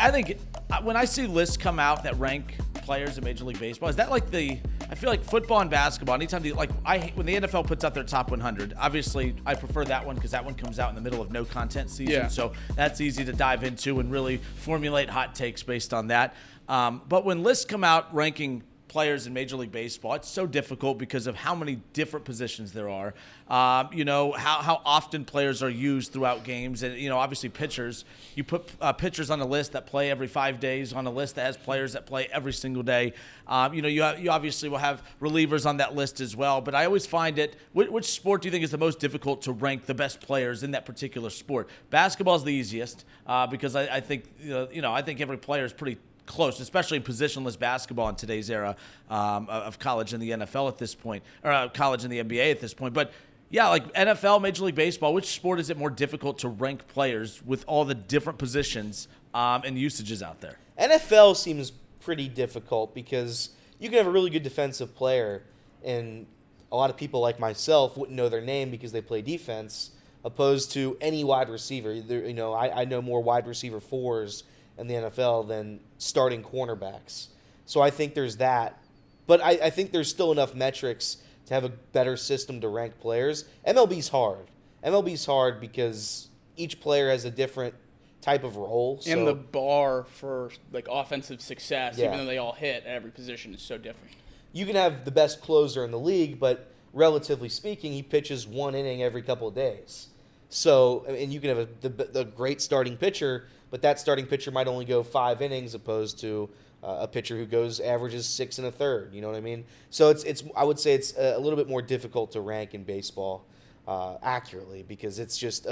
I think when I see lists come out that rank players in Major League Baseball, is that like I feel like football and basketball, anytime when the NFL puts out their top 100, obviously I prefer that one because that one comes out in the middle of no content season. Yeah. So that's easy to dive into and really formulate hot takes based on that. But when lists come out ranking players in Major League Baseball, it's so difficult because of how many different positions there are. How often players are used throughout games, and obviously pitchers. You put pitchers on a list that play every 5 days, on a list that has players that play every single day. You obviously will have relievers on that list as well. But I always find it. Which sport do you think is the most difficult to rank the best players in that particular sport? Basketball is the easiest because I think I think every player is pretty close, especially in positionless basketball in today's era of college and the NFL at this point, or college and the NBA at this point. But yeah, like NFL, Major League Baseball, which sport is it more difficult to rank players with all the different positions and usages out there? NFL seems pretty difficult because you can have a really good defensive player, and a lot of people like myself wouldn't know their name because they play defense, opposed to any wide receiver. I know more wide receiver fours in the NFL than starting cornerbacks. So I think there's that. But I think there's still enough metrics to have a better system to rank players. MLB's hard. MLB's hard because each player has a different type of role. And the bar for offensive success, even though they all hit at every position, is so different. You can have the best closer in the league, but relatively speaking, he pitches one inning every couple of days. So, and you can have a great starting pitcher, but that starting pitcher might only go 5 innings opposed to a pitcher who averages 6 1/3. You know what I mean? So I would say it's a little bit more difficult to rank in baseball accurately because it's just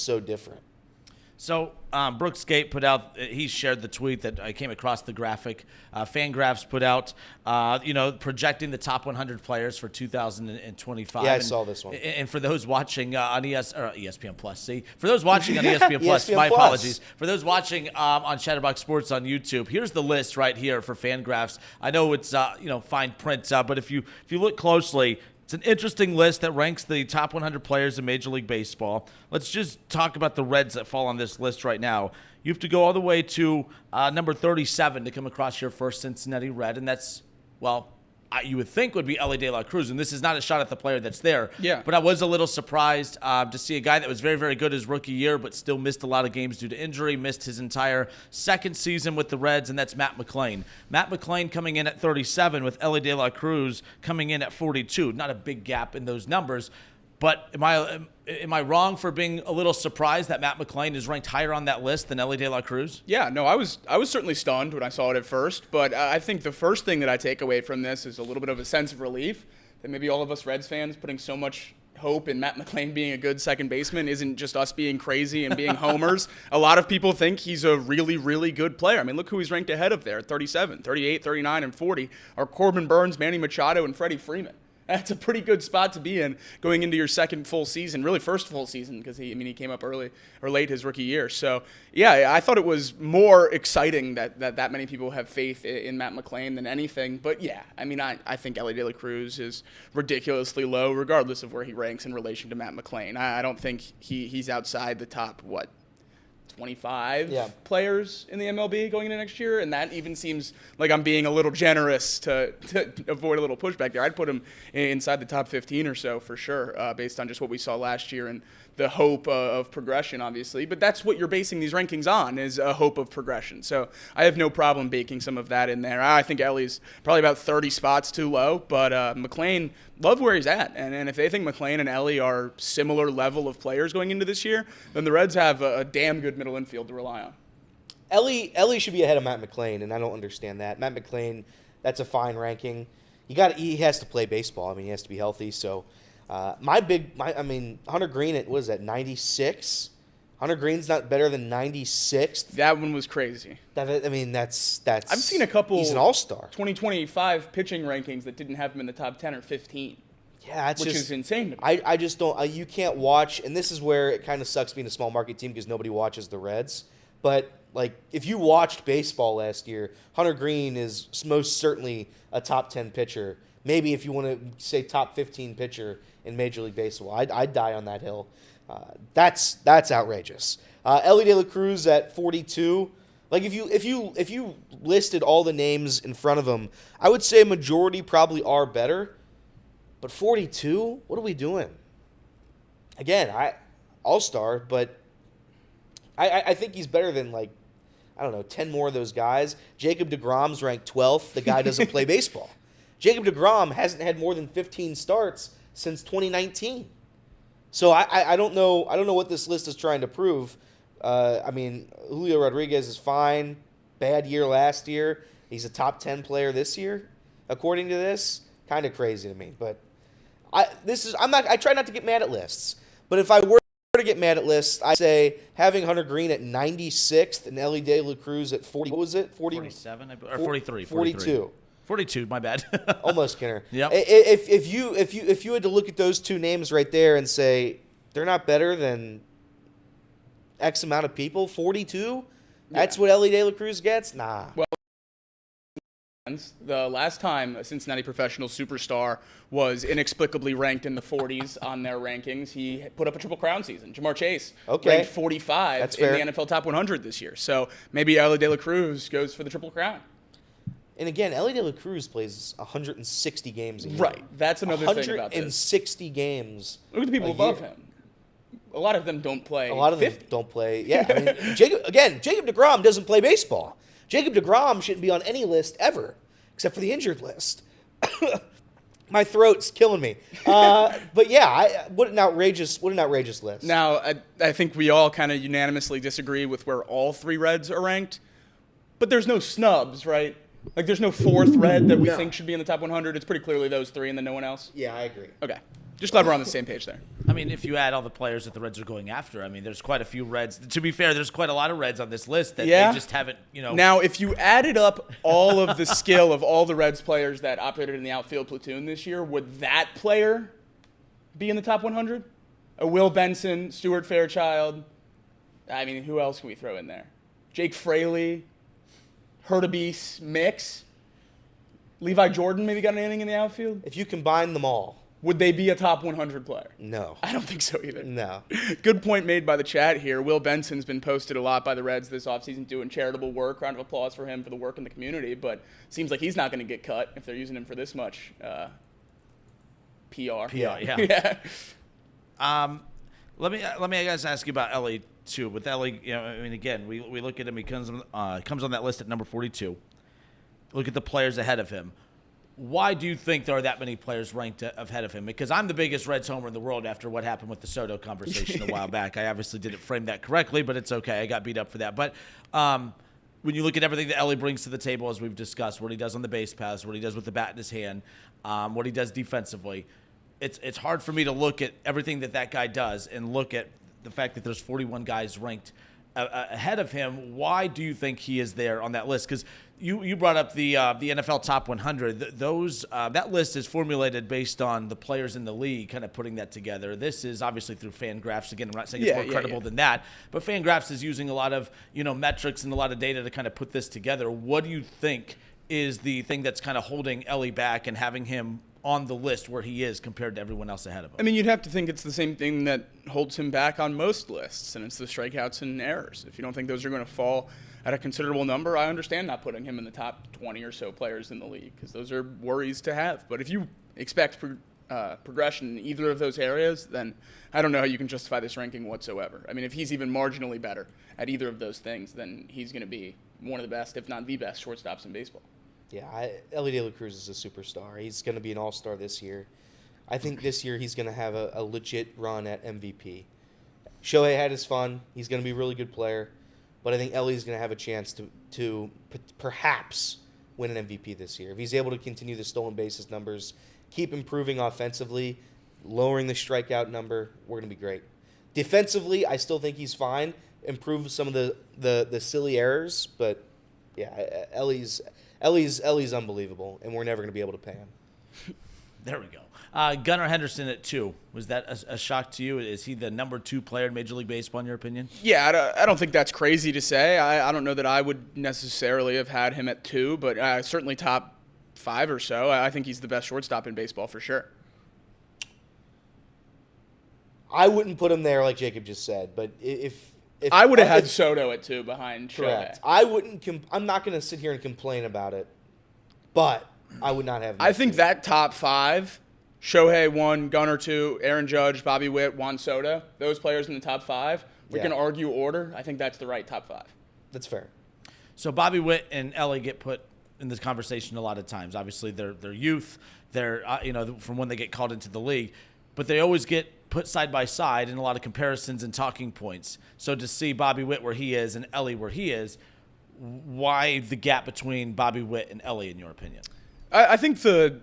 so different. So Brooks Gate put out, he shared the tweet that I came across the graphic. Fangraphs put out, projecting the top 100 players for 2025. Yeah, I saw this one. And for those watching on ESPN Plus, for those watching on ESPN Plus, my apologies. For those watching on Chatterbox Sports on YouTube, here's the list right here for Fangraphs. I know it's fine print, but if you look closely, it's an interesting list that ranks the top 100 players in Major League Baseball. Let's just talk about the Reds that fall on this list right now. You have to go all the way to number 37 to come across your first Cincinnati Red, and that's, you would think would be Elly De La Cruz, and this is not a shot at the player that's there. Yeah. But I was a little surprised to see a guy that was very, very good his rookie year, but still missed a lot of games due to injury, missed his entire second season with the Reds, and that's Matt McLain. Matt McLain coming in at 37 with Elly De La Cruz coming in at 42. Not a big gap in those numbers. But am I wrong for being a little surprised that Matt McLain is ranked higher on that list than Elly De La Cruz? Yeah, no, I was certainly stunned when I saw it at first, but I think the first thing that I take away from this is a little bit of a sense of relief that maybe all of us Reds fans putting so much hope in Matt McLain being a good second baseman isn't just us being crazy and being homers. A lot of people think he's a really, really good player. I mean, look who he's ranked ahead of there, 37, 38, 39, and 40 are Corbin Burns, Manny Machado, and Freddie Freeman. That's a pretty good spot to be in going into your second full season, really first full season, because he came up early or late his rookie year. So, yeah, I thought it was more exciting that many people have faith in Matt McLain than anything. But, yeah, I think Elly De La Cruz is ridiculously low, regardless of where he ranks in relation to Matt McLain. I don't think he's outside the top, 25 players in the MLB going into next year, and that even seems like I'm being a little generous to avoid a little pushback there. I'd put him inside the top 15 or so for sure, based on just what we saw last year and the hope of progression, obviously. But that's what you're basing these rankings on, is a hope of progression. So I have no problem baking some of that in there. I think Elly's probably about 30 spots too low, but McLain, love where he's at. And if they think McLain and Elly are similar level of players going into this year, then the Reds have a damn good middle infield to rely on. Elly should be ahead of Matt McLain, and I don't understand that. Matt McLain, that's a fine ranking. He has to play baseball. He has to be healthy, so... Hunter Green, it was at 96. Hunter Green's not better than 96th. That one was crazy. That's. I've seen a couple. He's an all-star. 2025 pitching rankings that didn't have him in the top 10 or 15. Yeah, which is insane to me. I just don't. You can't watch, and this is where it kind of sucks being a small market team because nobody watches the Reds. But if you watched baseball last year, Hunter Green is most certainly a top 10 pitcher. Maybe if you want to say top 15 pitcher in Major League Baseball, I'd die on that hill. That's outrageous. Elly De La Cruz at 42. Like if you listed all the names in front of him, I would say a majority probably are better. But 42, what are we doing? Again, all-star, but I think he's better than, like, I don't know, 10 more of those guys. Jacob deGrom's ranked 12th. The guy doesn't play baseball. Jacob deGrom hasn't had more than 15 starts since 2019. So I don't know what this list is trying to prove. I mean, Julio Rodriguez is fine. Bad year last year. He's a top 10 player this year, according to this. Kind of crazy to me, but I try not to get mad at lists. But if I were to get mad at lists, I'd say having Hunter Green at 96th and Elly De La Cruz at 40. What was it? 47 or 43? 42. 42. My bad. Almost, Skinner. Yep. If you had to look at those two names right there and say they're not better than X amount of people, 42. That's what Elly De La Cruz gets. Nah. Well, the last time a Cincinnati professional superstar was inexplicably ranked in the 40s on their rankings, he put up a Triple Crown season. Jamar Chase ranked 45 That's in fair. the NFL Top 100 this year. So maybe Elly De La Cruz goes for the Triple Crown. And again, Elly De La Cruz plays 160 games a year. Right. That's another thing about this. 160 games. Look at the people above him. A lot of them don't play. A lot of them don't play. Yeah, I mean, Jacob deGrom doesn't play baseball. Jacob deGrom shouldn't be on any list ever, except for the injured list. My throat's killing me. But yeah, what an outrageous list. Now, I think we all kind of unanimously disagree with where all three Reds are ranked, but there's no snubs, right? Like, there's no fourth Red that we think should be in the top 100. It's pretty clearly those three and then no one else. Yeah, I agree. Okay. Just glad we're on the same page there. I mean, if you add all the players that the Reds are going after, I mean, there's quite a few Reds. To be fair, there's quite a lot of Reds on this list that they just haven't, Now, if you added up all of the skill of all the Reds players that operated in the outfield platoon this year, would that player be in the top 100? A Will Benson, Stuart Fairchild. I mean, who else can we throw in there? Jake Fraley, Hurtubise, Mix. Levi Jordan maybe got an inning in the outfield? If you combine them all. Would they be a top 100 player? No. I don't think so either. No. Good point made by the chat here. Will Benson's been posted a lot by the Reds this offseason doing charitable work. Round of applause for him for the work in the community, but seems like he's not going to get cut if they're using him for this much PR. Yeah. Let me guys ask you about Elly too. With Elly, I mean, again, we look at him. He comes on that list at number 42. Look at the players ahead of him. Why do you think there are that many players ranked ahead of him? Because I'm the biggest Reds homer in the world after what happened with the Soto conversation a while back. I obviously didn't frame that correctly, but it's okay. I got beat up for that. But when you look at everything that Elly brings to the table, as we've discussed, what he does on the base paths, what he does with the bat in his hand, what he does defensively, it's hard for me to look at everything that guy does and look at the fact that there's 41 guys ranked ahead of him. Why do you think he is there on that list? Because you brought up the NFL Top 100. That list is formulated based on the players in the league, kind of putting that together. This is obviously through FanGraphs. Again, I'm not saying it's more credible than that, but FanGraphs is using a lot of metrics and a lot of data to kind of put this together. What do you think is the thing that's kind of holding Elly back and having him on the list where he is compared to everyone else ahead of him? I mean, you'd have to think it's the same thing that holds him back on most lists, and it's the strikeouts and errors. If you don't think those are going to fall at a considerable number, I understand not putting him in the top 20 or so players in the league, because those are worries to have. But if you expect progression in either of those areas, then I don't know how you can justify this ranking whatsoever. I mean, if he's even marginally better at either of those things, then he's going to be one of the best, if not the best, shortstops in baseball. Yeah, Elly De La Cruz is a superstar. He's going to be an all-star this year. I think this year he's going to have a legit run at MVP. Shohei had his fun. He's going to be a really good player. But I think Elly's going to have a chance to perhaps win an MVP this year. If he's able to continue the stolen bases numbers, keep improving offensively, lowering the strikeout number, we're going to be great. Defensively, I still think he's fine. Improve some of the silly errors. But, yeah, Elly's unbelievable, and we're never going to be able to pay him. There we go. Gunnar Henderson at 2. Was that a shock to you? Is he the number 2 player in Major League Baseball, in your opinion? Yeah, I don't think that's crazy to say. I don't know that I would necessarily have had him at 2, but certainly top 5 or so. I think he's the best shortstop in baseball for sure. I wouldn't put him there like Jacob just said, but if I would have had Soto at 2 behind Shohei. Correct. I wouldn't. I'm not going to sit here and complain about it, but I would not have. I think that top 5, Shohei 1, Gunnar 2, Aaron Judge, Bobby Witt, Juan Soto, those players in the top 5. We can argue order. I think that's the right top 5. That's fair. So Bobby Witt and Elly get put in this conversation a lot of times. Obviously, they're youth. They're from when they get called into the league, but they always get put side by side in a lot of comparisons and talking points. So to see Bobby Witt where he is and Elly where he is, why the gap between Bobby Witt and Elly, in your opinion? I think the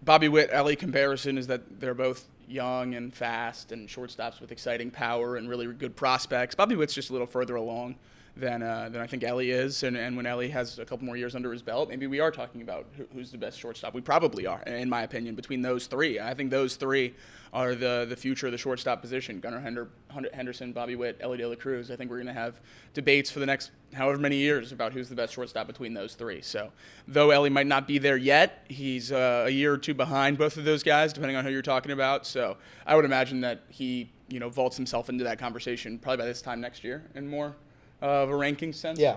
Bobby Witt-Elly comparison is that they're both young and fast and shortstops with exciting power and really good prospects. Bobby Witt's just a little further along than I think Elly is. And when Elly has a couple more years under his belt, maybe we are talking about who's the best shortstop. We probably are, in my opinion, between those 3. I think those 3 are the future of the shortstop position. Gunnar Henderson, Bobby Witt, Elly De La Cruz. I think we're going to have debates for the next however many years about who's the best shortstop between those 3. So though Elly might not be there yet, he's a year or 2 behind both of those guys, depending on who you're talking about. So I would imagine that he vaults himself into that conversation probably by this time next year in more of a ranking sense. Yeah.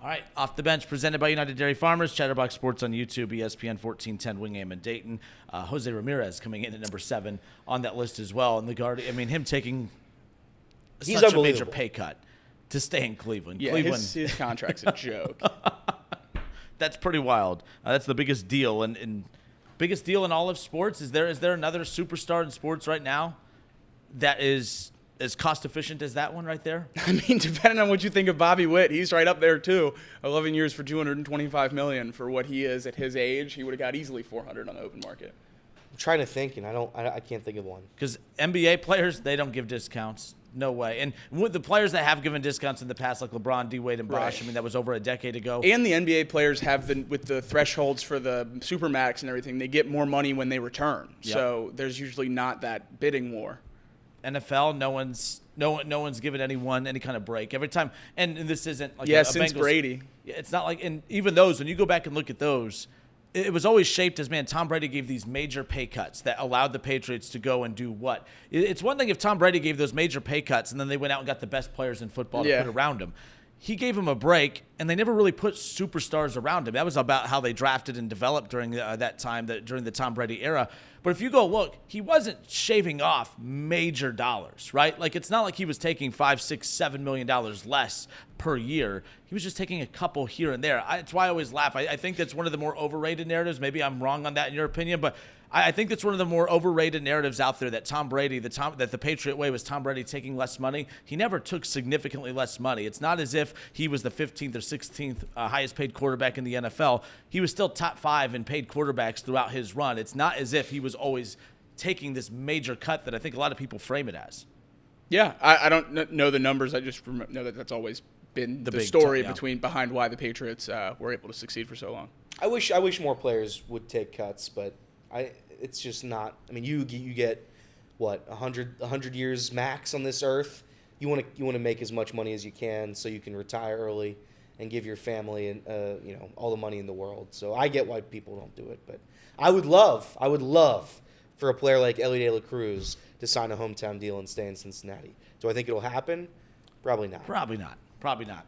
All right, Off the Bench, presented by United Dairy Farmers, Chatterbox Sports on YouTube, ESPN 1410 Wingham and Dayton. Jose Ramirez coming in at number 7 on that list as well. And the guard, him taking such a major pay cut to stay in Cleveland. Yeah, Cleveland. His contract's a joke. That's pretty wild. That's the biggest deal and biggest deal in all of sports. Is there another superstar in sports right now that is as cost efficient as that one right there? I mean, depending on what you think of Bobby Witt, he's right up there too. 11 years for $225 million for what he is at his age. He would have got easily $400 on the open market. I'm trying to think, and I can't think of one. Because NBA players, they don't give discounts. No way. And with the players that have given discounts in the past, like LeBron, D-Wade, and Bosh, Right. I mean, that was over a decade ago. And the NBA players have with the thresholds for the Supermax and everything, they get more money when they return. Yep. So there's usually not that bidding war. NFL, no one's given anyone any kind of break every time. And this isn't like Since Bengals, Brady. It's not like, and even those, when you go back and look at those, it was always shaped as, man, Tom Brady gave these major pay cuts that allowed the Patriots to go and do what? It's one thing if Tom Brady gave those major pay cuts and then they went out and got the best players in football to put around him. He gave him a break, and they never really put superstars around him. That was about how they drafted and developed during that time, during the Tom Brady era. But if you go look, he wasn't shaving off major dollars, right? Like, it's not like he was taking $5, $6, $7 million less per year. He was just taking a couple here and there. That's why I always laugh. I think that's one of the more overrated narratives. Maybe I'm wrong on that in your opinion, but I think that's one of the more overrated narratives out there, that Tom Brady, that the Patriot way was Tom Brady taking less money. He never took significantly less money. It's not as if he was the 15th or 16th highest paid quarterback in the NFL. He was still top 5 in paid quarterbacks throughout his run. It's not as if he was always taking this major cut that I think a lot of people frame it as. Yeah, I don't know the numbers. I just know that that's always been the story behind why the Patriots were able to succeed for so long. I wish more players would take cuts, but it's just not. I mean, you get what 100 years max on this earth. You want to make as much money as you can so you can retire early and give your family and all the money in the world. So I get why people don't do it, but I would love for a player like Elly De La Cruz to sign a hometown deal and stay in Cincinnati. Do I think it'll happen? Probably not. Probably not.